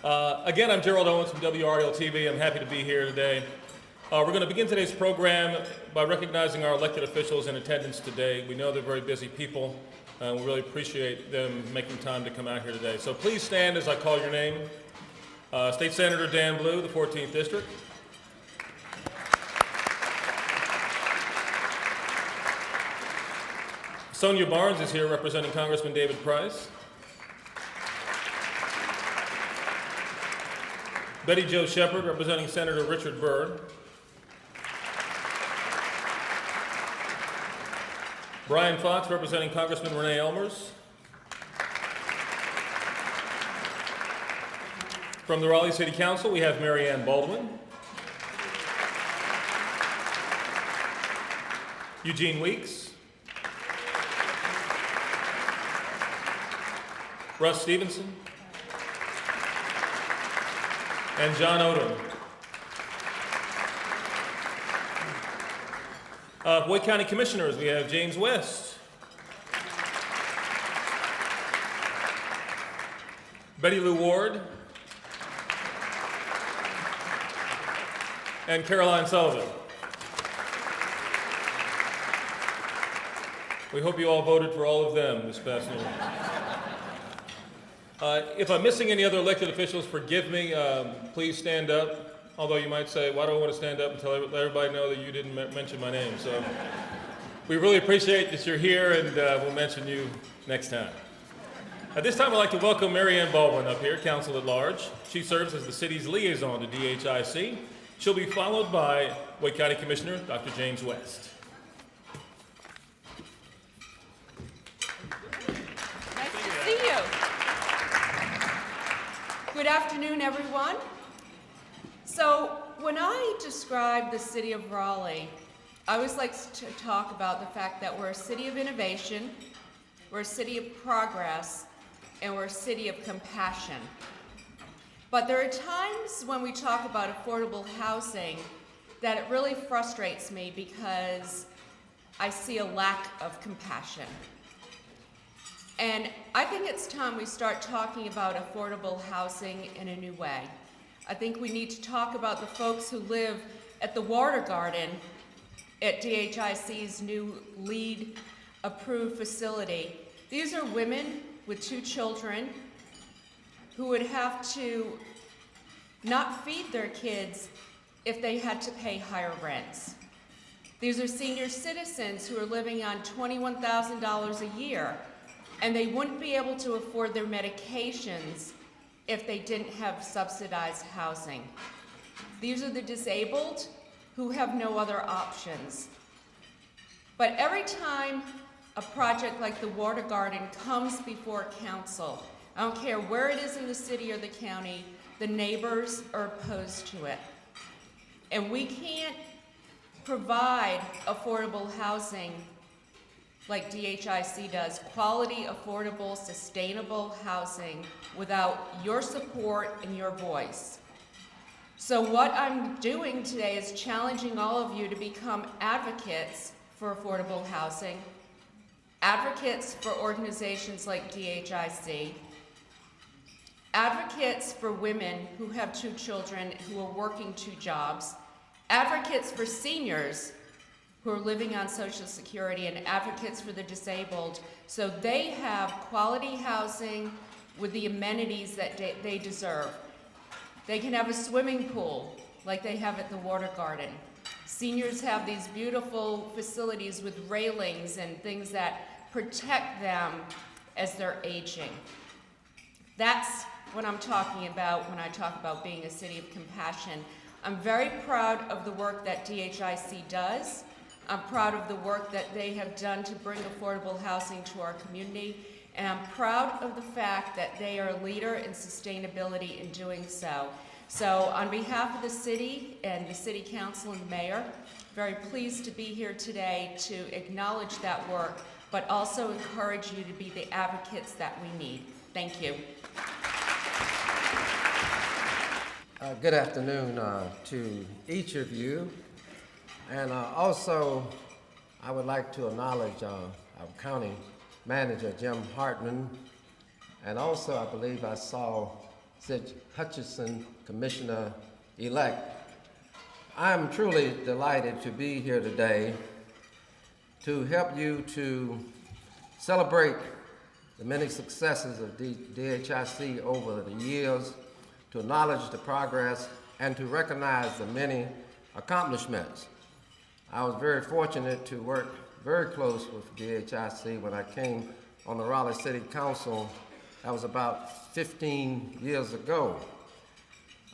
Again, I'm Gerald Owens from WRL-TV. I'm happy to be here today. We're going to begin today's program by recognizing our elected officials in attendance today. We know they're very busy people, and we really appreciate them making time to come out here today. So please stand as I call your name. State Senator Dan Blue, the 14th District. Sonia Barnes is here representing Congressman David Price. Betty Jo Shepherd representing Senator Richard Byrd. Brian Fox representing Congressman Renee Elmers. From the Raleigh City Council, we have Mary Ann Baldwin. Eugene Weeks. Russ Stevenson. And John Odom. Boyd County Commissioners, we have James West. Betty Lou Ward. And Caroline Sullivan. We hope you all voted for all of them this past year. If I'm missing any other elected officials, forgive me. Please stand up. Although you might say, why do I want to stand up and let everybody know that you didn't mention my name? So we really appreciate that you're here, and we'll mention you next time. At this time, I'd like to welcome Mary Ann Baldwin up here, Council at Large. She serves as the city's liaison to DHIC. She'll be followed by Boyd County Commissioner Dr. James West. Nice to see you. Good afternoon, everyone. So when I describe the city of Raleigh, I always like to talk about the fact that we're a city of innovation, we're a city of progress, and we're a city of compassion. But there are times when we talk about affordable housing that it really frustrates me because I see a lack of compassion. And I think it's time we start talking about affordable housing in a new way. I think we need to talk about the folks who live at the Water Garden at DHIC's new LEED approved facility. These are women with 2 children who would have to not feed their kids if they had to pay higher rents. These are senior citizens who are living on $21,000 a year, and they wouldn't be able to afford their medications if they didn't have subsidized housing. These are the disabled who have no other options. But every time a project like the Water Garden comes before council, I don't care where it is in the city or the county, the neighbors are opposed to it. And we can't provide affordable housing like DHIC does, quality, affordable, sustainable housing without your support and your voice. So what I'm doing today is challenging all of you to become advocates for affordable housing, advocates for organizations like DHIC, advocates for women who have 2 children who are working 2 jobs, advocates for seniors who are living on Social Security, and advocates for the disabled, so they have quality housing with the amenities that they deserve. They can have a swimming pool like they have at the Water Garden. Seniors have these beautiful facilities with railings and things that protect them as they're aging. That's what I'm talking about when I talk about being a city of compassion. I'm very proud of the work that DHIC does. I'm proud of the work that they have done to bring affordable housing to our community, and I'm proud of the fact that they are a leader in sustainability in doing so. So on behalf of the city and the City Council and the Mayor, very pleased to be here today to acknowledge that work, but also encourage you to be the advocates that we need. Thank you. Good afternoon to each of you. And also, I would like to acknowledge our county manager, Jim Hartman, and also I believe I saw Hutchinson, Commissioner-elect. I'm truly delighted to be here today to help you to celebrate the many successes of DHIC over the years, to acknowledge the progress, and to recognize the many accomplishments. I was very fortunate to work very close with DHIC when I came on the Raleigh City Council. That was about 15 years ago.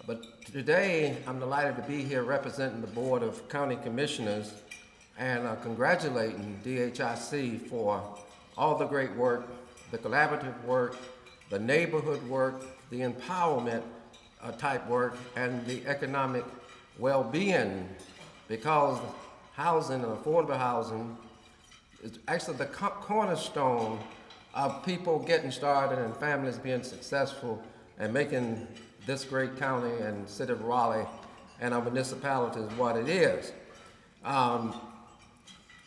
But today, I'm delighted to be here representing the Board of County Commissioners and congratulating DHIC for all the great work, the collaborative work, the neighborhood work, the empowerment type work, and the economic well-being, because housing and affordable housing is actually the cornerstone of people getting started and families being successful and making this great county and city of Raleigh and our municipality is what it is.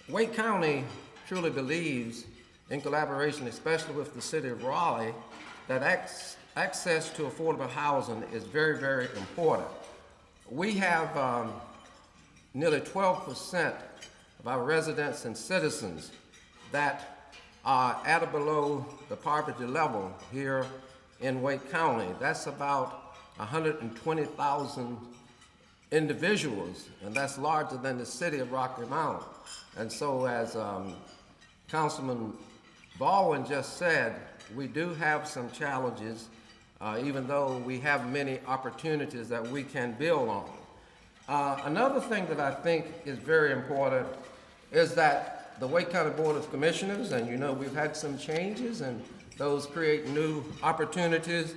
Wake County truly believes in collaboration, especially with the city of Raleigh, that access to affordable housing is very, very important. We have nearly 12% of our residents and citizens that are at or below the poverty level here in Wake County. That's about 120,000 individuals, and that's larger than the city of Rocky Mount. And so, as Councilman Baldwin just said, we do have some challenges, even though we have many opportunities that we can build on. Another thing that I think is very important is that the Wake County Board of Commissioners, and you know we've had some changes and those create new opportunities,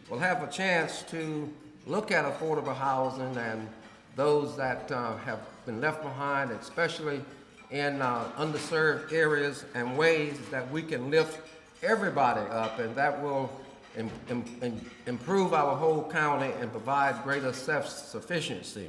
will have a chance to look at affordable housing and those that have been left behind, especially in underserved areas, and ways that we can lift everybody up, and that will improve our whole county and provide greater self-sufficiency.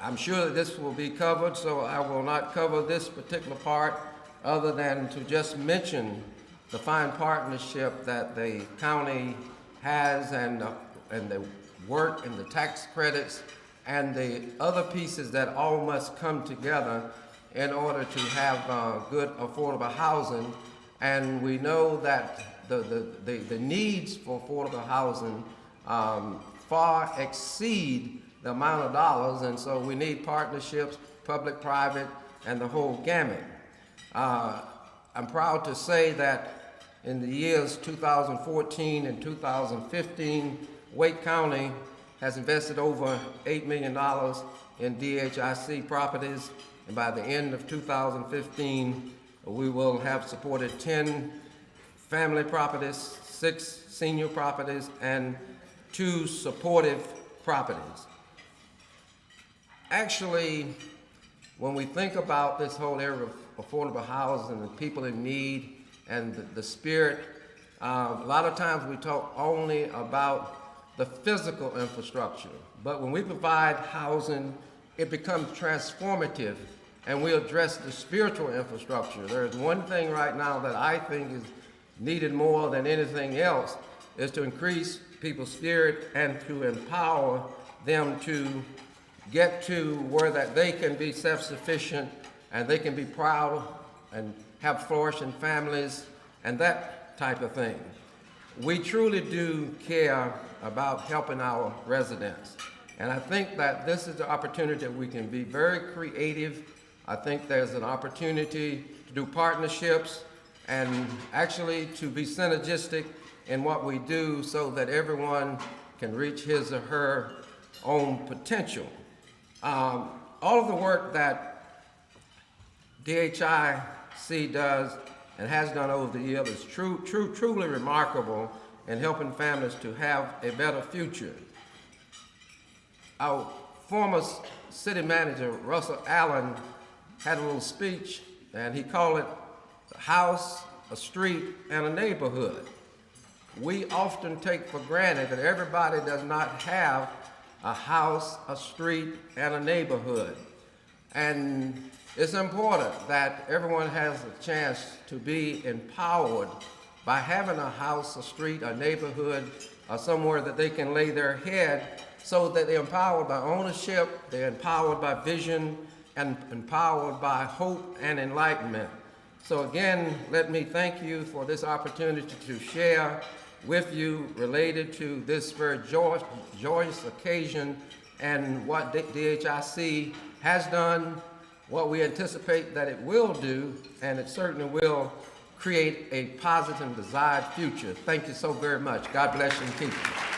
I'm sure that this will be covered, so I will not cover this particular part other than to just mention the fine partnership that the county has and the work and the tax credits and the other pieces that all must come together in order to have good affordable housing. And we know that the needs for affordable housing far exceed the amount of dollars, and so we need partnerships, public, private, and the whole gamut. I'm proud to say that in the years 2014 and 2015, Wake County has invested over $8 million in DHIC properties, and by the end of 2015, we will have supported 10 family properties, 6 senior properties, and 2 supportive properties. Actually, when we think about this whole area of affordable housing and people in need and the spirit, a lot of times we talk only about the physical infrastructure, but when we provide housing, it becomes transformative, and we address the spiritual infrastructure. There's one thing right now that I think is needed more than anything else, is to increase people's spirit and to empower them to get to where that they can be self-sufficient and they can be proud and have flourishing families and that type of thing. We truly do care about helping our residents. And I think that this is the opportunity that we can be very creative. I think there's an opportunity to do partnerships and actually to be synergistic in what we do so that everyone can reach his or her own potential. All of the work that DHIC does and has done over the years is truly remarkable in helping families to have a better future. Our former city manager, Russell Allen, had a little speech, and he called it a house, a street, and a neighborhood. We often take for granted that everybody does not have a house, a street, and a neighborhood. And it's important that everyone has a chance to be empowered by having a house, a street, a neighborhood, or somewhere that they can lay their head, so that they're empowered by ownership, they're empowered by vision, and empowered by hope and enlightenment. So again, let me thank you for this opportunity to share with you related to this very joyous occasion and what DHIC has done, what we anticipate that it will do, and it certainly will create a positive and desired future. Thank you so very much. God bless you and keep you.